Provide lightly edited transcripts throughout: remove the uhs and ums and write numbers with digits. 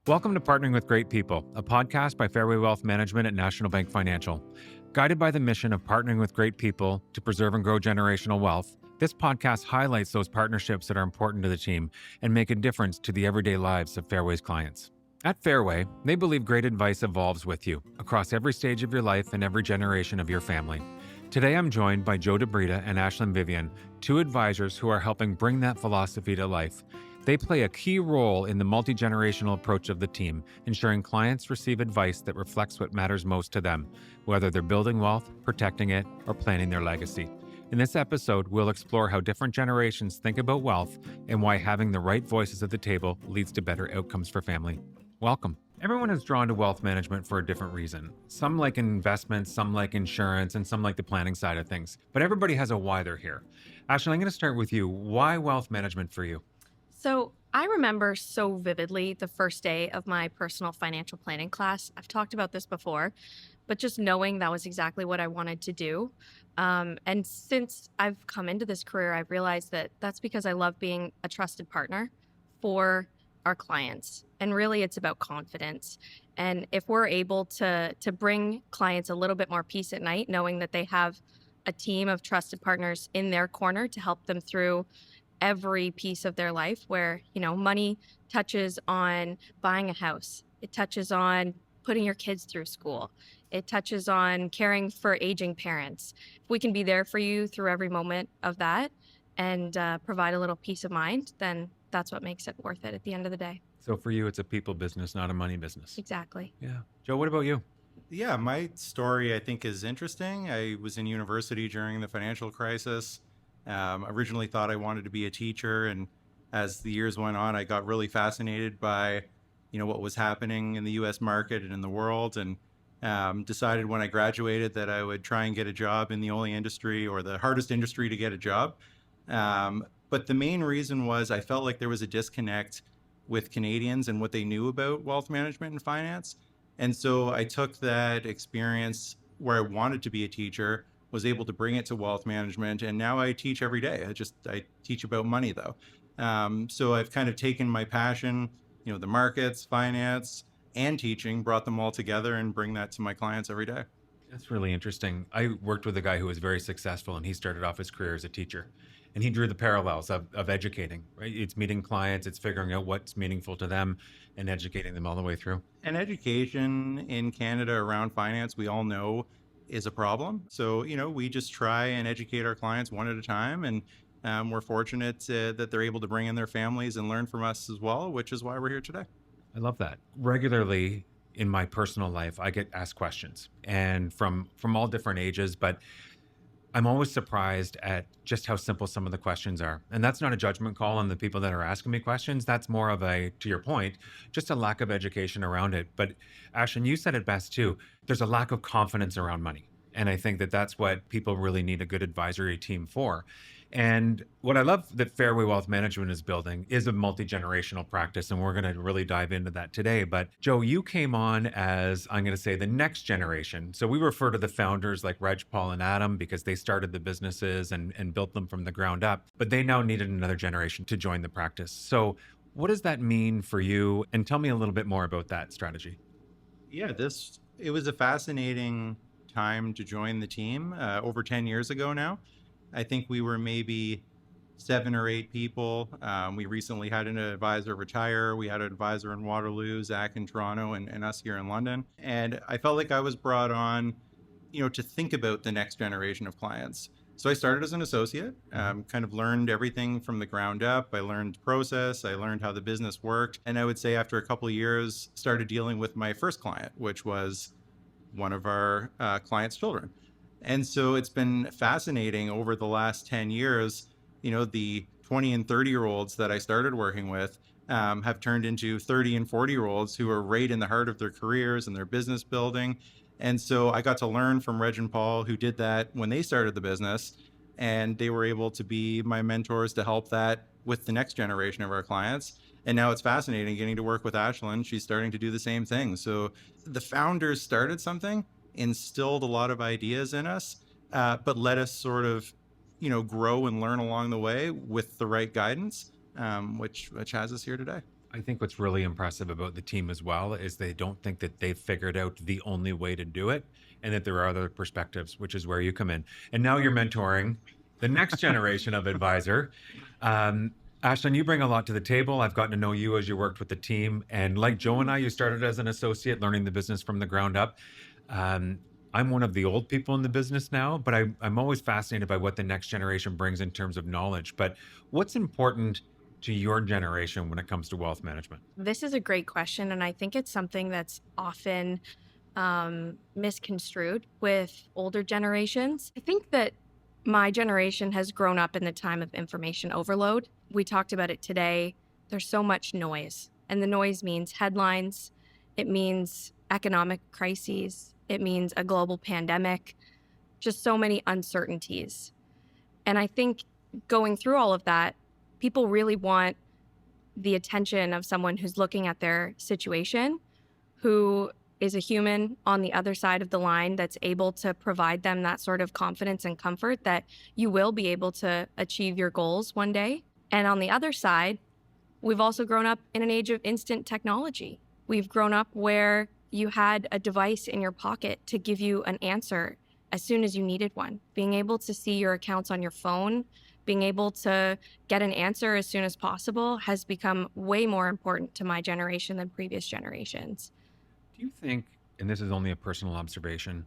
Welcome to Partnering with Great People, a podcast by Fairway Wealth Management at National Bank Financial. Guided by the mission of partnering with great people to preserve and grow generational wealth, this podcast highlights those partnerships that are important to the team and make a difference to the everyday lives of Fairway's clients. At Fairway, they believe great advice evolves with you across every stage of your life and every generation of your family. Today, I'm joined by DiBrita and Ashlyn Vivian, two advisors who are helping bring that philosophy to life. They play a key role in the multi-generational approach of the team, ensuring clients receive advice that reflects what matters most to them, whether they're building wealth, protecting it, or planning their legacy. In this episode, we'll explore how different generations think about wealth and why having the right voices at the table leads to better outcomes for family. Welcome. Everyone is drawn to wealth management for a different reason. Some like investments, some like insurance, and some like the planning side of things. But everybody has a why they're here. Ashley, I'm going to start with you. Why wealth management for you? So I remember so vividly the first day of my personal financial planning class. I've talked about this before, but just knowing that was exactly what I wanted to do. And since I've come into this career, I've realized that that's because I love being a trusted partner for our clients. And really, it's about confidence. And if we're able to bring clients a little bit more peace at night, knowing that they have a team of trusted partners in their corner to help them through every piece of their life where, money touches on buying a house. It touches on putting your kids through school. It touches on caring for aging parents. If we can be there for you through every moment of that and provide a little peace of mind, then that's what makes it worth it at the end of the day. So for you, it's a people business, not a money business. Exactly. Yeah. Joe, what about you? Yeah, my story I think is interesting. I was in university during the financial crisis. Originally thought I wanted to be a teacher, and as the years went on, I got really fascinated by, what was happening in the U.S. market and in the world, and decided when I graduated that I would try and get a job in the only industry or the hardest industry to get a job. But the main reason was I felt like there was a disconnect with Canadians and what they knew about wealth management and finance. And so I took that experience where I wanted to be a teacher, was able to bring it to wealth management, and now I teach every day. I teach about money though. So I've kind of taken my passion, the markets, finance, and teaching, brought them all together and bring that to my clients every day. That's really interesting. I worked with a guy who was very successful, and he started off his career as a teacher. And he drew the parallels of educating, right? It's meeting clients, it's figuring out what's meaningful to them and educating them all the way through. And education in Canada around finance, we all know is a problem. So, we just try and educate our clients one at a time. And we're fortunate that they're able to bring in their families and learn from us as well, which is why we're here today. I love that. Regularly in my personal life, I get asked questions, and from all different ages, but I'm always surprised at just how simple some of the questions are. And that's not a judgment call on the people that are asking me questions. That's more of a, to your point, just a lack of education around it. But Ashlyn, you said it best too. There's a lack of confidence around money. And I think that that's what people really need a good advisory team for. And what I love that Fairway Wealth Management is building is a multi-generational practice. And we're going to really dive into that today. But Joe, you came on as, I'm going to say, the next generation. So we refer to the founders like Reg, Paul, and Adam because they started the businesses and built them from the ground up. But they now needed another generation to join the practice. So what does that mean for you? And tell me a little bit more about that strategy. Yeah, it was a fascinating time to join the team over 10 years ago now. I think we were maybe 7 or 8 people. We recently had an advisor retire. We had an advisor in Waterloo, Zach in Toronto, and us here in London. And I felt like I was brought on, to think about the next generation of clients. So I started as an associate, kind of learned everything from the ground up. I learned process. I learned how the business worked. And I would say after a couple of years, started dealing with my first client, which was one of our clients' children. And so it's been fascinating over the last 10 years, the 20 and 30-year-olds that I started working with have turned into 30 and 40-year-olds who are right in the heart of their careers and their business building. And so I got to learn from Reg and Paul, who did that when they started the business, and they were able to be my mentors to help that with the next generation of our clients. And now it's fascinating getting to work with Ashlyn. She's starting to do the same thing. So the founders started something, instilled a lot of ideas in us, but let us sort of, grow and learn along the way with the right guidance, which has us here today. I think what's really impressive about the team as well is they don't think that they've figured out the only way to do it and that there are other perspectives, which is where you come in. And now you're mentoring the next generation of advisor. Um, Ashlyn, you bring a lot to the table. I've gotten to know you as you worked with the team. And like Joe and I, you started as an associate, learning the business from the ground up. Um, I'm one of the old people in the business now, but I'm always fascinated by what the next generation brings in terms of knowledge. But what's important to your generation when it comes to wealth management? This is a great question, and I think it's something that's often misconstrued with older generations. I think that my generation has grown up in the time of information overload. We talked about it today. There's so much noise, and the noise means headlines, it means economic crises, it means a global pandemic, just so many uncertainties. And I think going through all of that, people really want the attention of someone who's looking at their situation, who is a human on the other side of the line that's able to provide them that sort of confidence and comfort that you will be able to achieve your goals one day. And on the other side, we've also grown up in an age of instant technology. We've grown up where you had a device in your pocket to give you an answer as soon as you needed one. Being able to see your accounts on your phone, being able to get an answer as soon as possible has become way more important to my generation than previous generations. Do you think, and this is only a personal observation,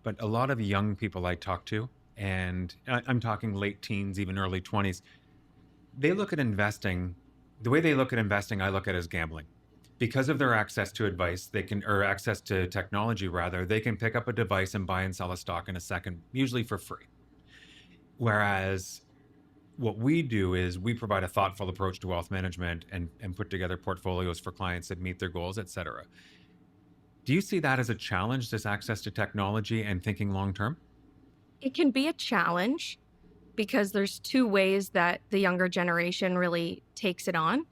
but a lot of young people I talk to, and I'm talking late teens, even early 20s, they look at investing, the way they look at investing, I look at as gambling. Because of their access to advice, or access to technology rather, they can pick up a device and buy and sell a stock in a second, usually for free. Whereas what we do is we provide a thoughtful approach to wealth management and put together portfolios for clients that meet their goals, et cetera. Do you see that as a challenge, this access to technology and thinking long term? It can be a challenge because there's two ways that the younger generation really takes it on.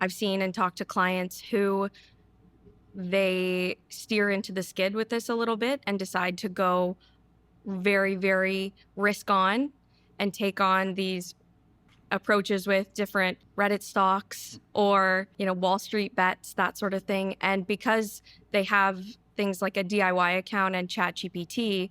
I've seen and talked to clients who they steer into the skid with this a little bit and decide to go very, very risk on and take on these approaches with different Reddit stocks or, Wall Street bets, that sort of thing. And because they have things like a DIY account and ChatGPT,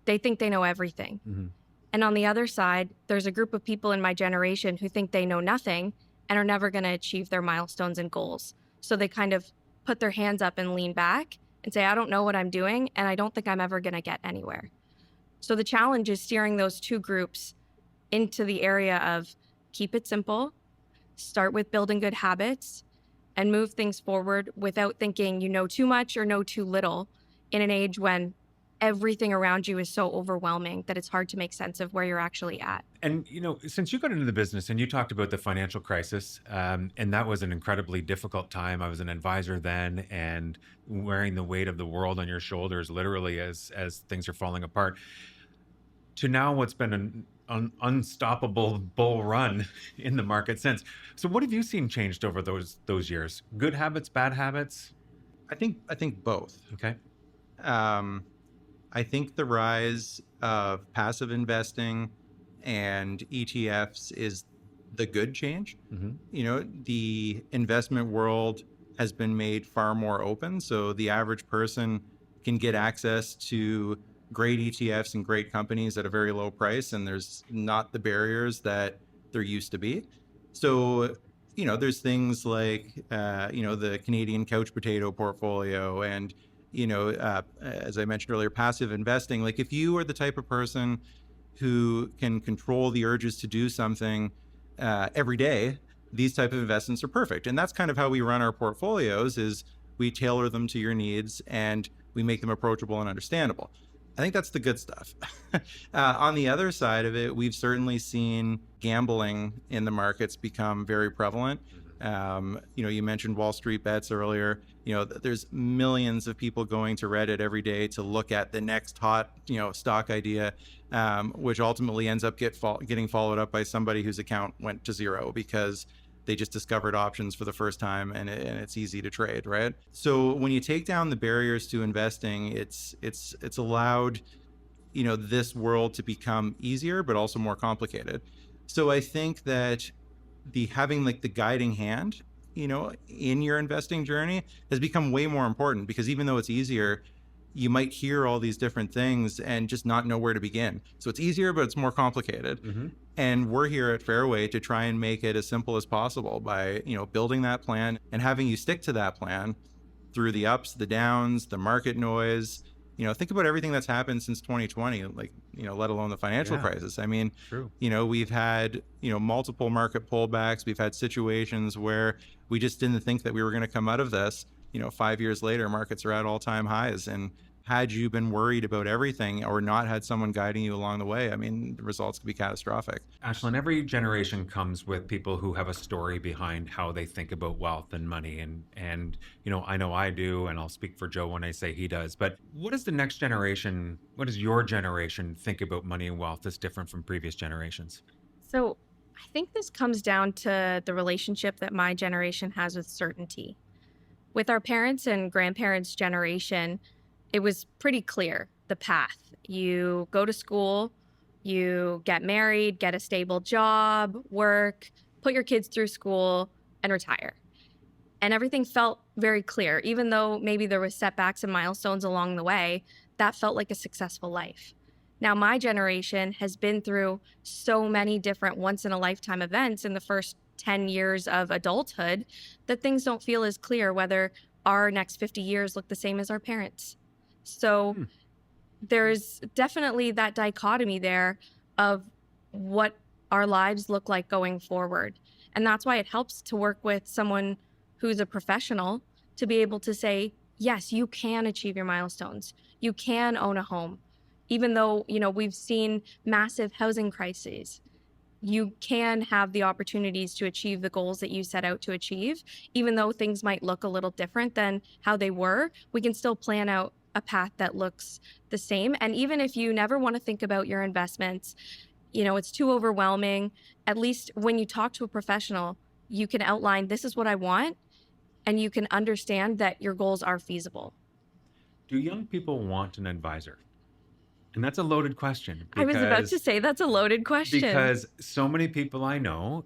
they think they know everything. Mm-hmm. And on the other side, there's a group of people in my generation who think they know nothing and are never going to achieve their milestones and goals. So they kind of put their hands up and lean back and say, I don't know what I'm doing, and I don't think I'm ever going to get anywhere. So the challenge is steering those two groups into the area of keep it simple, start with building good habits, and move things forward without thinking you know too much or know too little in an age when everything around you is so overwhelming that it's hard to make sense of where you're actually at. And, since you got into the business and you talked about the financial crisis, and that was an incredibly difficult time. I was an advisor then and wearing the weight of the world on your shoulders, literally as things are falling apart, to now what's been an unstoppable bull run in the market since. So what have you seen changed over those years? Good habits, bad habits? I think both. Okay. I think the rise of passive investing and ETFs is the good change. Mm-hmm. The investment world has been made far more open. So the average person can get access to great ETFs and great companies at a very low price. And there's not the barriers that there used to be. So, there's things like, the Canadian couch potato portfolio and, as I mentioned earlier, passive investing. Like if you are the type of person who can control the urges to do something every day, these type of investments are perfect. And that's kind of how we run our portfolios is we tailor them to your needs and we make them approachable and understandable. I think that's the good stuff. On the other side of it, we've certainly seen gambling in the markets become very prevalent. You mentioned Wall Street bets earlier. There's millions of people going to Reddit every day to look at the next hot, stock idea, which ultimately ends up getting followed up by somebody whose account went to zero because they just discovered options for the first time and it's easy to trade, right? So when you take down the barriers to investing, it's allowed, this world to become easier, but also more complicated. So I think that having like the guiding hand, in your investing journey has become way more important, because even though it's easier, you might hear all these different things and just not know where to begin. So it's easier, but it's more complicated. Mm-hmm. And we're here at Fairway to try and make it as simple as possible by, building that plan and having you stick to that plan through the ups, the downs, the market noise. Think about everything that's happened since 2020, like, let alone the financial crisis. I mean, True. we've had, multiple market pullbacks. We've had situations where we just didn't think that we were going to come out of this. 5 years later, markets are at all-time highs. And had you been worried about everything or not had someone guiding you along the way, I mean, the results could be catastrophic. Ashlyn, every generation comes with people who have a story behind how they think about wealth and money. And I know I do, and I'll speak for Joe when I say he does. But what does your generation think about money and wealth that's different from previous generations? So I think this comes down to the relationship that my generation has with certainty. With our parents and grandparents' generation, it was pretty clear, the path. You go to school, you get married, get a stable job, work, put your kids through school, and retire. And everything felt very clear. Even though maybe there was setbacks and milestones along the way, that felt like a successful life. Now, my generation has been through so many different once-in-a-lifetime events in the first 10 years of adulthood that things don't feel as clear whether our next 50 years look the same as our parents. So there's definitely that dichotomy there of what our lives look like going forward. And that's why it helps to work with someone who's a professional to be able to say, yes, you can achieve your milestones. You can own a home. Even though, we've seen massive housing crises, you can have the opportunities to achieve the goals that you set out to achieve. Even though things might look a little different than how they were, we can still plan out a path that looks the same. And even if you never want to think about your investments, it's too overwhelming, at least when you talk to a professional, you can outline, this is what I want, and you can understand that your goals are feasible. Do young people want an advisor? And that's a loaded question. I was about to say that's a loaded question. Because so many people I know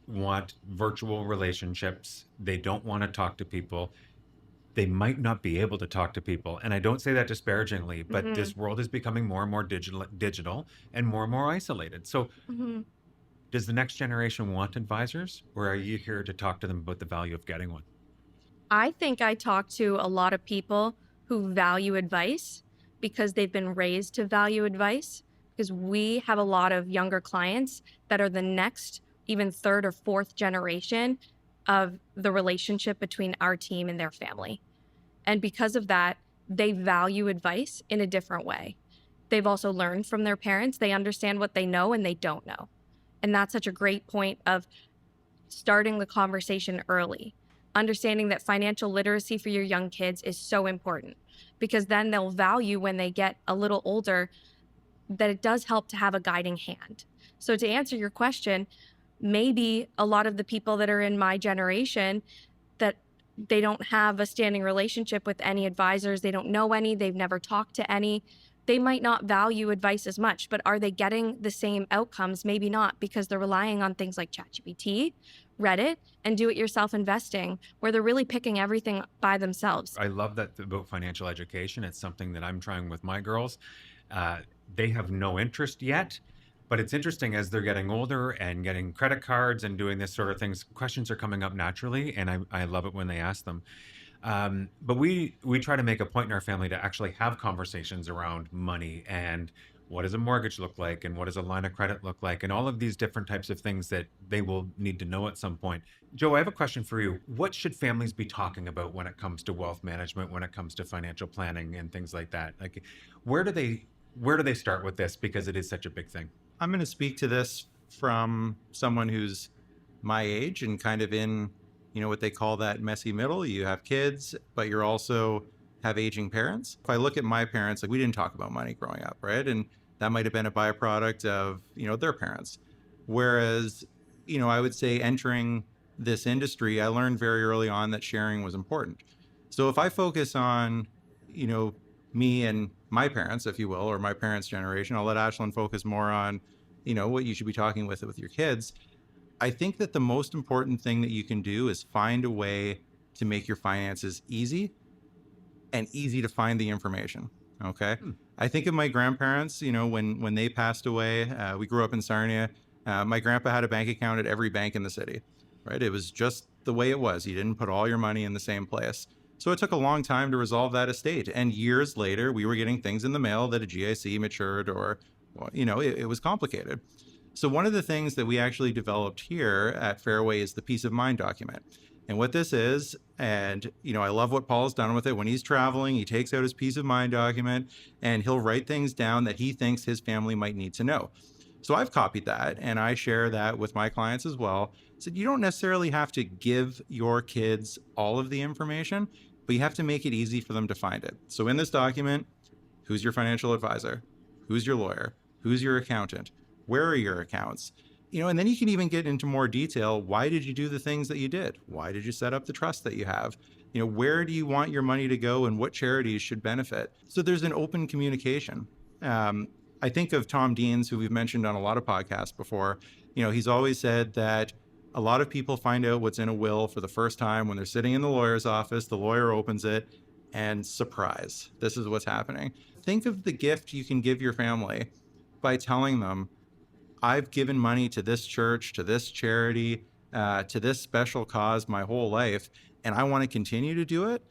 want virtual relationships. They don't want to talk to people. They might not be able to talk to people. And I don't say that disparagingly, but this world is becoming more and more digital and more isolated. So does the next generation want advisors, or are you here to talk to them about the value of getting one? I think I talk to a lot of people who value advice because they've been raised to value advice, because we have a lot of younger clients that are the next, even third or fourth generation of the relationship between our team and their family. And because of that, they value advice in a different way. They've also learned from their parents. They understand what they know and they don't know. And that's such a great point of starting the conversation early. Understanding that financial literacy for your young kids is so important, because then they'll value when they get a little older that it does help to have a guiding hand. So to answer your question, maybe a lot of the people that are in my generation that they don't have a standing relationship with any advisors, they don't know any, they've never talked to any, they might not value advice as much, but are they getting the same outcomes? Maybe not, because they're relying on things like ChatGPT, Reddit, and do-it-yourself investing, where they're really picking everything by themselves. I love that about financial education. It's something that I'm trying with my girls. They have no interest yet, but it's interesting as they're getting older and getting credit cards and doing this sort of things, questions are coming up naturally, and I love it when they ask them. But we try to make a point in our family to actually have conversations around money and what does a mortgage look like and what does a line of credit look like and all of these different types of things that they will need to know at some point. Joe, I have a question for you. What should families be talking about when it comes to wealth management, when it comes to financial planning and things like that? Like, where do they start with this, because it is such a big thing? I'm going to speak to this from someone who's my age and kind of in, what they call that messy middle. You have kids, but you're also have aging parents. If I look at my parents, like, we didn't talk about money growing up, right? And that might have been a byproduct of, their parents. Whereas, I would say entering this industry, I learned very early on that sharing was important. So if I focus on, me and my parents, if you will, or my parents' generation, I'll let Ashlyn focus more on, what you should be talking with your kids. I think that the most important thing that you can do is find a way to make your finances easy and easy to find the information. Okay. I think of my grandparents, when they passed away, we grew up in Sarnia. My grandpa had a bank account at every bank in the city, right? It was just the way it was. You didn't put all your money in the same place. So it took a long time to resolve that estate. And years later, we were getting things in the mail that a GIC matured or, it was complicated. So one of the things that we actually developed here at Fairway is the peace of mind document. And what this is, and I love what Paul's done with it. When he's traveling, he takes out his peace of mind document and he'll write things down that he thinks his family might need to know. So I've copied that and I share that with my clients as well. So you don't necessarily have to give your kids all of the information, but you have to make it easy for them to find it. So in this document, who's your financial advisor? Who's your lawyer? Who's your accountant? Where are your accounts? And then you can even get into more detail. Why did you do the things that you did? Why did you set up the trust that you have? Where do you want your money to go and what charities should benefit? So there's an open communication. I think of Tom Deans, who we've mentioned on a lot of podcasts before. He's always said that a lot of people find out what's in a will for the first time when they're sitting in the lawyer's office. The lawyer opens it and surprise, this is what's happening. Think of the gift you can give your family by telling them, I've given money to this church, to this charity, to this special cause my whole life, and I want to continue to do it.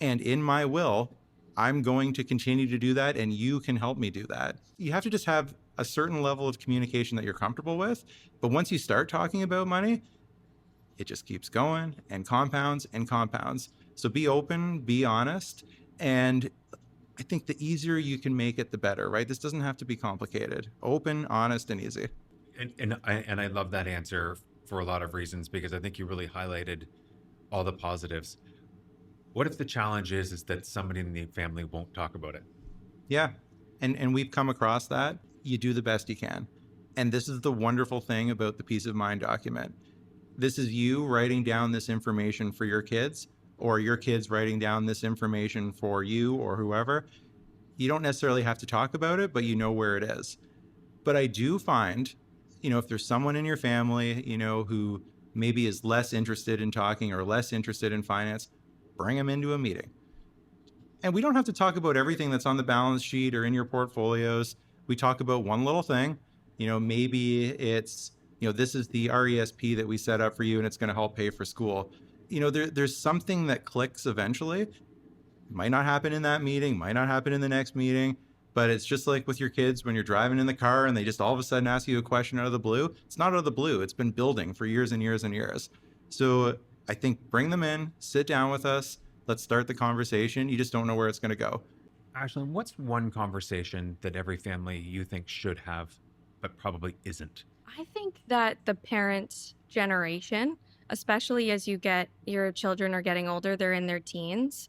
And in my will, I'm going to continue to do that, and you can help me do that. You have to just have a certain level of communication that you're comfortable with. But once you start talking about money, it just keeps going and compounds and compounds. So be open, be honest, and I think the easier you can make it, the better, right? This doesn't have to be complicated. Open, honest, and easy. And I love that answer for a lot of reasons, because I think you really highlighted all the positives. What if the challenge is that somebody in the family won't talk about it? Yeah. And we've come across that. You do the best you can. And this is the wonderful thing about the peace of mind document. This is you writing down this information for your kids, or your kids writing down this information for you or whoever. You don't necessarily have to talk about it, but you know where it is. But I do find, if there's someone in your family, who maybe is less interested in talking or less interested in finance, bring them into a meeting. And we don't have to talk about everything that's on the balance sheet or in your portfolios. We talk about one little thing. Maybe it's, this is the RESP that we set up for you and it's going to help pay for school. There's something that clicks eventually. It might not happen in that meeting, might not happen in the next meeting, but it's just like with your kids when you're driving in the car and they just all of a sudden ask you a question out of the blue. It's not out of the blue. It's been building for years and years and years. So I think bring them in, sit down with us. Let's start the conversation. You just don't know where it's going to go. Ashlyn, what's one conversation that every family you think should have, but probably isn't? I think that the parents' generation, especially as your children are getting older, they're in their teens,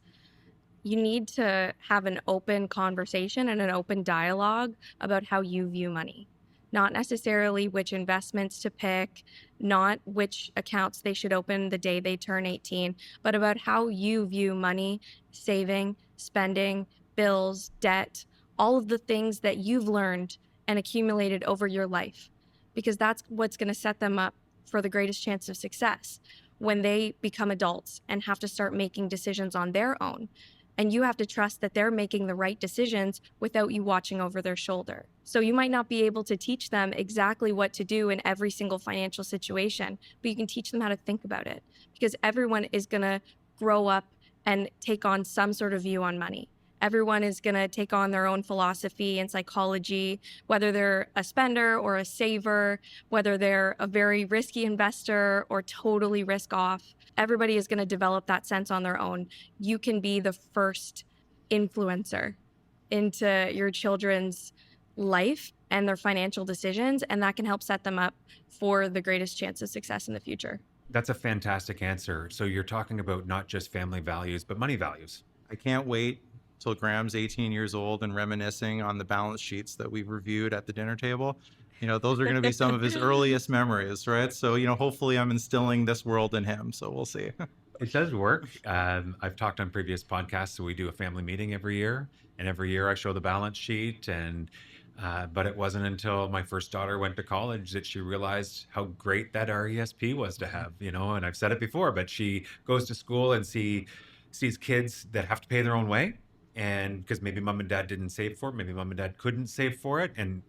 you need to have an open conversation and an open dialogue about how you view money. Not necessarily which investments to pick, not which accounts they should open the day they turn 18, but about how you view money, saving, spending, bills, debt, all of the things that you've learned and accumulated over your life, because that's what's going to set them up for the greatest chance of success when they become adults and have to start making decisions on their own. And you have to trust that they're making the right decisions without you watching over their shoulder. So you might not be able to teach them exactly what to do in every single financial situation, but you can teach them how to think about it, because everyone is going to grow up and take on some sort of view on money. Everyone is going to take on their own philosophy and psychology, whether they're a spender or a saver, whether they're a very risky investor or totally risk off. Everybody is going to develop that sense on their own. You can be the first influencer into your children's life and their financial decisions, and that can help set them up for the greatest chance of success in the future. That's a fantastic answer. So you're talking about not just family values, but money values. I can't wait till Graham's 18 years old and reminiscing on the balance sheets that we've reviewed at the dinner table. Those are going to be some of his earliest memories, right? So, hopefully I'm instilling this world in him. So we'll see. It does work. I've talked on previous podcasts. So we do a family meeting every year. And every year I show the balance sheet. And But it wasn't until my first daughter went to college that she realized how great that RESP was to have, and I've said it before, but she goes to school and sees kids that have to pay their own way. And because maybe mom and dad didn't save for it, maybe mom and dad couldn't save for it. And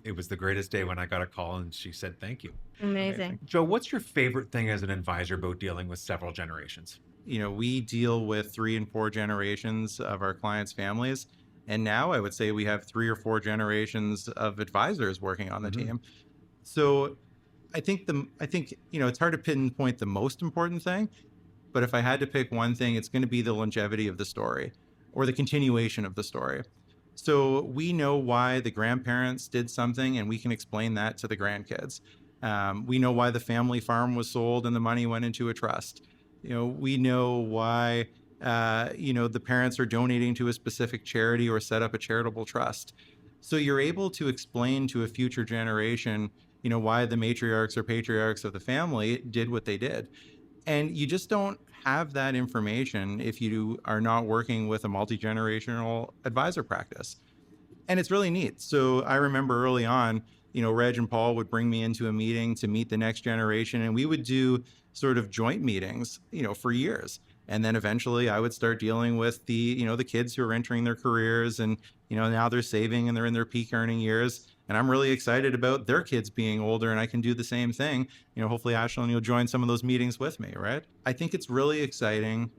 it was the greatest day when I got a call and she said, thank you. Amazing. Amazing. Joe, what's your favorite thing as an advisor about dealing with several generations? We deal with 3 and 4 generations of our clients' families. And now I would say we have 3 or 4 generations of advisors working on the Mhm. team. So I think it's hard to pinpoint the most important thing, but if I had to pick one thing, it's going to be the longevity of the story or the continuation of the story. So we know why the grandparents did something, and we can explain that to the grandkids. We know why the family farm was sold and the money went into a trust. We know why, the parents are donating to a specific charity or set up a charitable trust. So you're able to explain to a future generation, why the matriarchs or patriarchs of the family did what they did. And you just don't have that information if you are not working with a multi-generational advisor practice. And it's really neat. So I remember early on, Reg and Paul would bring me into a meeting to meet the next generation, and we would do sort of joint meetings, for years. And then eventually I would start dealing with the kids who are entering their careers, and, now they're saving and they're in their peak earning years. And I'm really excited about their kids being older and I can do the same thing. Hopefully Ashlyn, you'll join some of those meetings with me, right? I think it's really exciting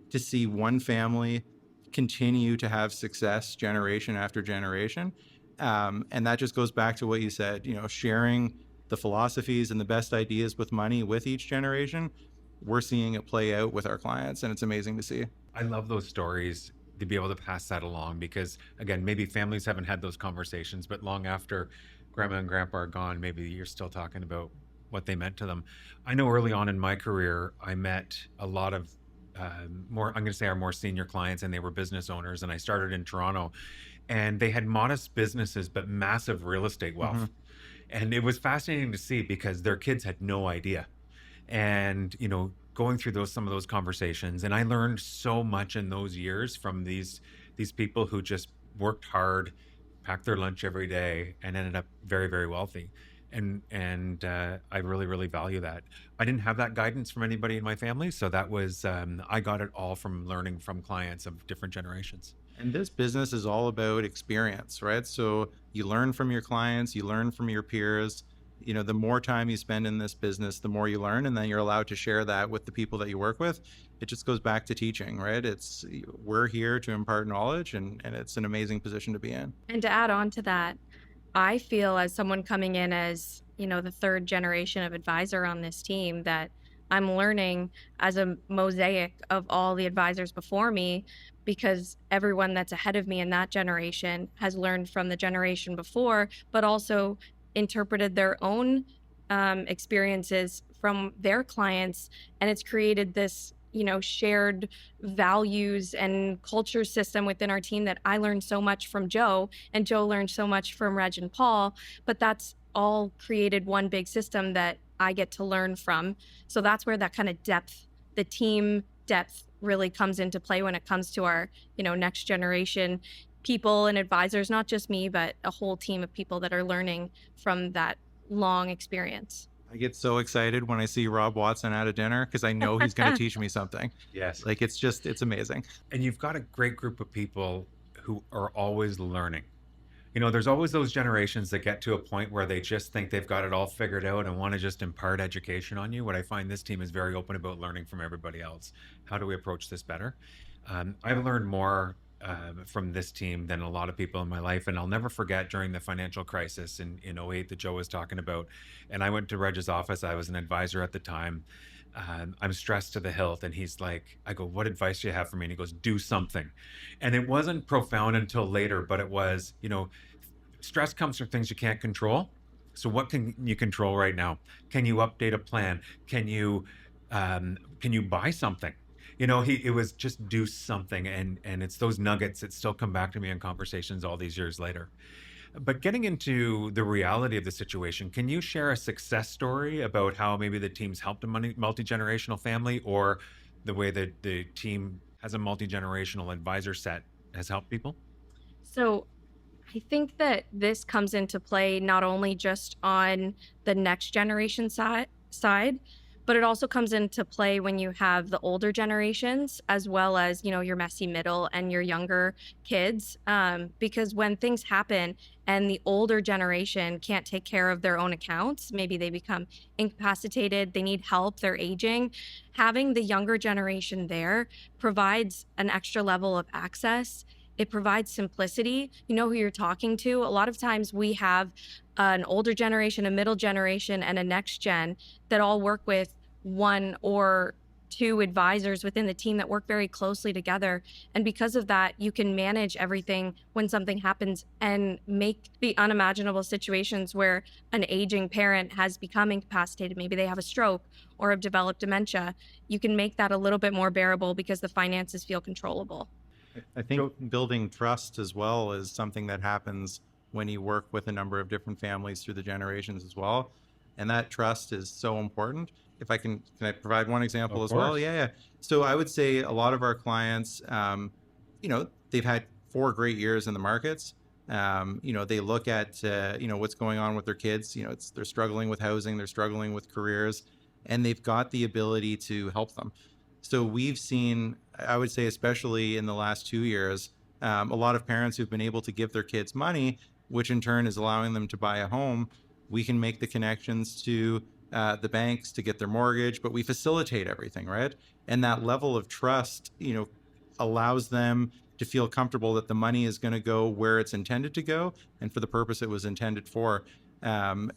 to see one family continue to have success generation after generation. And that just goes back to what you said, sharing the philosophies and the best ideas with money with each generation. We're seeing it play out with our clients, and it's amazing to see. I love those stories to be able to pass that along because, again, maybe families haven't had those conversations, but long after grandma and grandpa are gone, maybe you're still talking about what they meant to them. I know early on in my career, I met a lot of more, I'm going to say, our more senior clients, and they were business owners. And I started in Toronto, and they had modest businesses, but massive real estate Hmm. wealth. And it was fascinating to see because their kids had no idea. And going through some of those conversations, and I learned so much in those years from these people who just worked hard, packed their lunch every day, and ended up very, very wealthy. And I really, really value that. I didn't have that guidance from anybody in my family, so that was I got it all from learning from clients of different generations. And this business is all about experience, right? So you learn from your clients, you learn from your peers. The more time you spend in this business, the more you learn, and then you're allowed to share that with the people that you work with. It just goes back to teaching, right? We're here to impart knowledge, and it's an amazing position to be in. And to add on to that, I feel as someone coming in as, the third generation of advisor on this team that I'm learning as a mosaic of all the advisors before me because everyone that's ahead of me in that generation has learned from the generation before, but also interpreted their own experiences from their clients. And it's created this, shared values and culture system within our team that I learned so much from Joe and Joe learned so much from Reg and Paul, but that's all created one big system that I get to learn from. So that's where that kind of depth, the team depth really comes into play when it comes to our, next generation people and advisors, not just me, but a whole team of people that are learning from that long experience. I get so excited when I see Rob Watson at a dinner because I know he's going to teach me something. Yes. Like it's amazing. And you've got a great group of people who are always learning. There's always those generations that get to a point where they just think they've got it all figured out and want to just impart education on you. What I find this team is very open about learning from everybody else. How do we approach this better? I've learned more from this team than a lot of people in my life. And I'll never forget during the financial crisis in '08 that Joe was talking about. And I went to Reg's office. I was an advisor at the time. I'm stressed to the hilt. And he's like, I go, what advice do you have for me? And he goes, do something. And it wasn't profound until later, but it was, stress comes from things you can't control. So what can you control right now? Can you update a plan? Can you buy something? It was just do something, and it's those nuggets that still come back to me in conversations all these years later. But getting into the reality of the situation, can you share a success story about how maybe the team's helped a multi-generational family, or the way that the team has a multi-generational advisor set has helped people? So I think that this comes into play not only just on the next generation side, but it also comes into play when you have the older generations as well as, your messy middle and your younger kids. Because when things happen and the older generation can't take care of their own accounts, maybe they become incapacitated, they need help, they're aging, having the younger generation there provides an extra level of access. It provides simplicity. You know who you're talking to. A lot of times we have an older generation, a middle generation, and a next gen that all work with one or two advisors within the team that work very closely together. And because of that, you can manage everything when something happens and make the unimaginable situations where an aging parent has become incapacitated. Maybe they have a stroke or have developed dementia. You can make that a little bit more bearable because the finances feel controllable. I think building trust as well is something that happens when you work with a number of different families through the generations as well. And that trust is so important. If I can I provide one example Of as well? course. Yeah. So I would say a lot of our clients, they've had 4 great years in the markets. They look at, what's going on with their kids. They're struggling with housing, they're struggling with careers, and they've got the ability to help them. So we've seen, I would say, especially in the last 2 years, a lot of parents who've been able to give their kids money, which in turn is allowing them to buy a home. We can make the connections to the banks to get their mortgage, but we facilitate everything, right? And that level of trust, allows them to feel comfortable that the money is going to go where it's intended to go and for the purpose it was intended for. And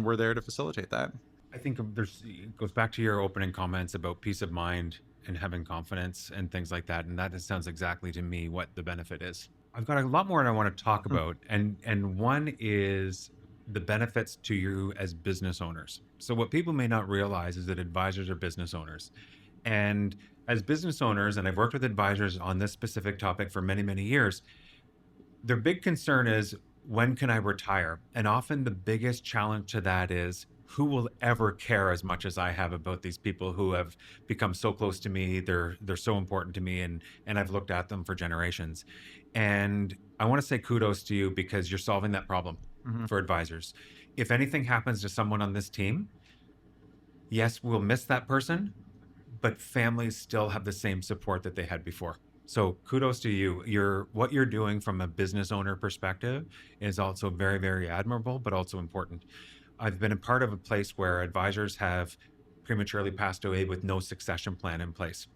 we're there to facilitate that. I think it goes back to your opening comments about peace of mind and having confidence and things like that. And that sounds exactly to me what the benefit is. I've got a lot more I want to talk about. And one is the benefits to you as business owners. So what people may not realize is that advisors are business owners. And as business owners, and I've worked with advisors on this specific topic for many, many years, their big concern is, when can I retire? And often the biggest challenge to that is, who will ever care as much as I have about these people who have become so close to me? They're so important to me, and I've looked at them for generations. And I want to say kudos to you because you're solving that problem for advisors. If anything happens to someone on this team, yes, we'll miss that person, but families still have the same support that they had before. So kudos to you. What you're doing from a business owner perspective is also very, very admirable, but also important. I've been a part of a place where advisors have prematurely passed away with no succession plan in place.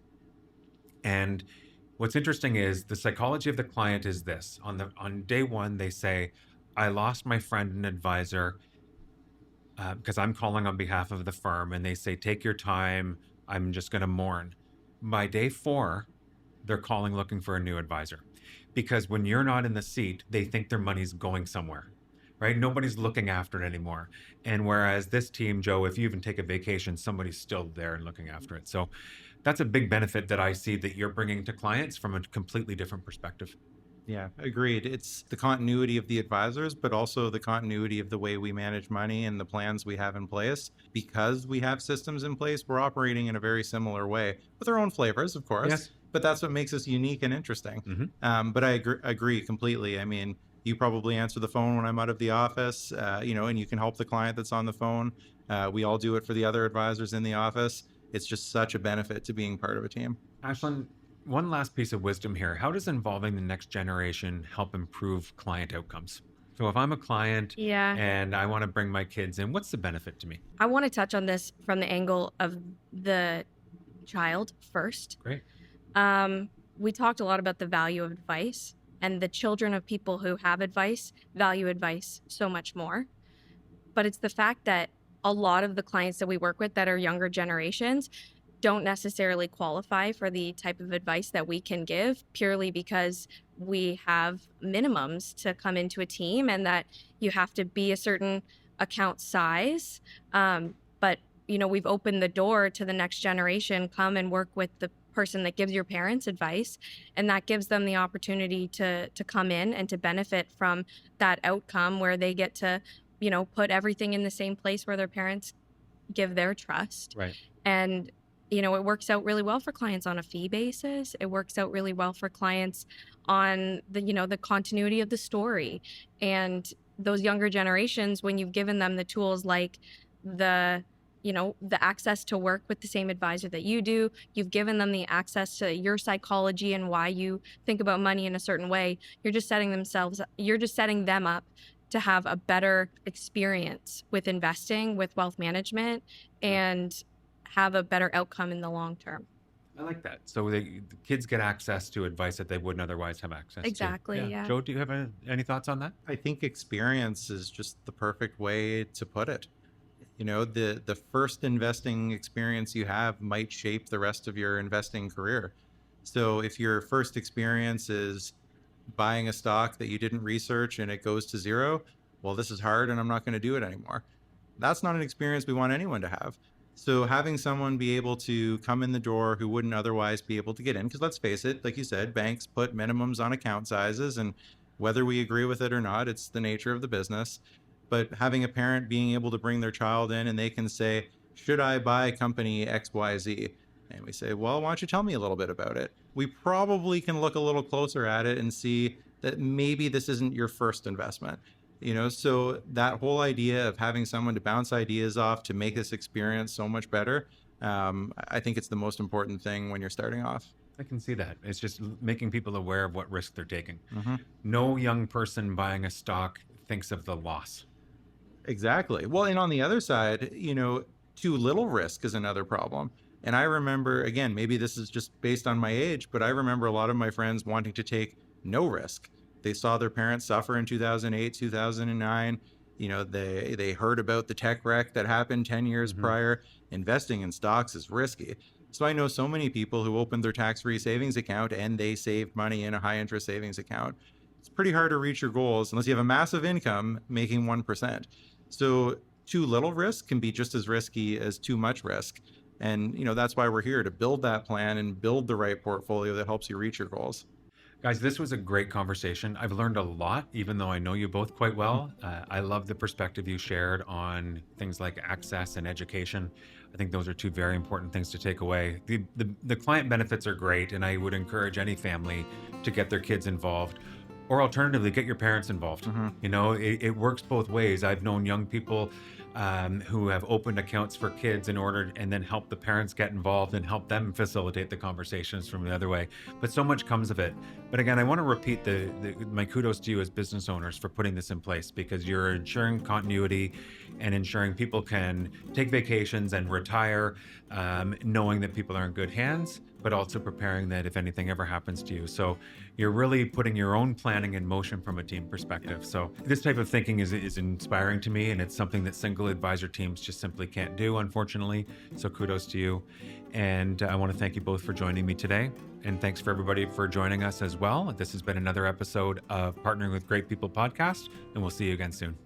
And what's interesting is the psychology of the client is this. On day one, they say, I lost my friend and advisor because I'm calling on behalf of the firm. And they say, take your time. I'm just going to mourn. By day 4, they're calling looking for a new advisor. Because when you're not in the seat, they think their money's going somewhere, right? Nobody's looking after it anymore. And whereas this team, Joe, if you even take a vacation, somebody's still there and looking after it. So that's a big benefit that I see that you're bringing to clients from a completely different perspective. Yeah, agreed. It's the continuity of the advisors, but also the continuity of the way we manage money and the plans we have in place. Because we have systems in place, we're operating in a very similar way with our own flavors, of course. Yes. But that's what makes us unique and interesting. Mm-hmm. But I agree completely. I mean, you probably answer the phone when I'm out of the office, and you can help the client that's on the phone. We all do it for the other advisors in the office. It's just such a benefit to being part of a team. Ashlyn, one last piece of wisdom here. How does involving the next generation help improve client outcomes? So if I'm a client and I want to bring my kids in, what's the benefit to me? I want to touch on this from the angle of the child first. Great. We talked a lot about the value of advice, and the children of people who have advice value advice so much more. But it's the fact that a lot of the clients that we work with that are younger generations don't necessarily qualify for the type of advice that we can give, purely because we have minimums to come into a team and that you have to be a certain account size. But we've opened the door to the next generation, come and work with the person that gives your parents advice, and that gives them the opportunity to come in and to benefit from that outcome where they get to put everything in the same place where their parents give their trust. Right. And it works out really well for clients on a fee basis. It works out really well for clients on the continuity of the story. And those younger generations, when you've given them the tools like the access to work with the same advisor that you do, you've given them the access to your psychology and why you think about money in a certain way, you're just setting them up to have a better experience with investing, with wealth management, and have a better outcome in the long term. I like that. So the kids get access to advice that they wouldn't otherwise have access to. Exactly, yeah. Joe, do you have any thoughts on that? I think experience is just the perfect way to put it. The first investing experience you have might shape the rest of your investing career. So if your first experience is buying a stock that you didn't research and it goes to zero, well, this is hard and I'm not going to do it anymore. That's not an experience we want anyone to have. So having someone be able to come in the door who wouldn't otherwise be able to get in, because let's face it, like you said, banks put minimums on account sizes, and whether we agree with it or not, it's the nature of the business. But having a parent being able to bring their child in and they can say, should I buy company XYZ? And we say, well, why don't you tell me a little bit about it? We probably can look a little closer at it and see that maybe this isn't your first investment. So that whole idea of having someone to bounce ideas off to make this experience so much better, I think it's the most important thing when you're starting off. I can see that. It's just making people aware of what risk they're taking. Mm-hmm. No young person buying a stock thinks of the loss. Exactly. Well, and on the other side, too little risk is another problem. And I remember, again, maybe this is just based on my age, but I remember a lot of my friends wanting to take no risk. They saw their parents suffer in 2008, 2009. They heard about the tech wreck that happened 10 years prior. Investing in stocks is risky. So I know so many people who opened their tax-free savings account and they saved money in a high-interest savings account. It's pretty hard to reach your goals unless you have a massive income making 1%. So too little risk can be just as risky as too much risk. And, that's why we're here, to build that plan and build the right portfolio that helps you reach your goals. Guys, this was a great conversation. I've learned a lot, even though I know you both quite well. I love the perspective you shared on things like access and education. I think those are two very important things to take away. The client benefits are great, and I would encourage any family to get their kids involved, or alternatively, get your parents involved. It works both ways. I've known young people who have opened accounts for kids and then help the parents get involved and help them facilitate the conversations from the other way. But so much comes of it. But again, I want to repeat my kudos to you as business owners for putting this in place, because you're ensuring continuity and ensuring people can take vacations and retire, knowing that people are in good hands, but also preparing that if anything ever happens to you. So you're really putting your own planning in motion from a team perspective. So this type of thinking is inspiring to me, and it's something that single advisor teams just simply can't do, unfortunately. So kudos to you. And I want to thank you both for joining me today. And thanks for everybody for joining us as well. This has been another episode of Partnering with Great People podcast, and we'll see you again soon.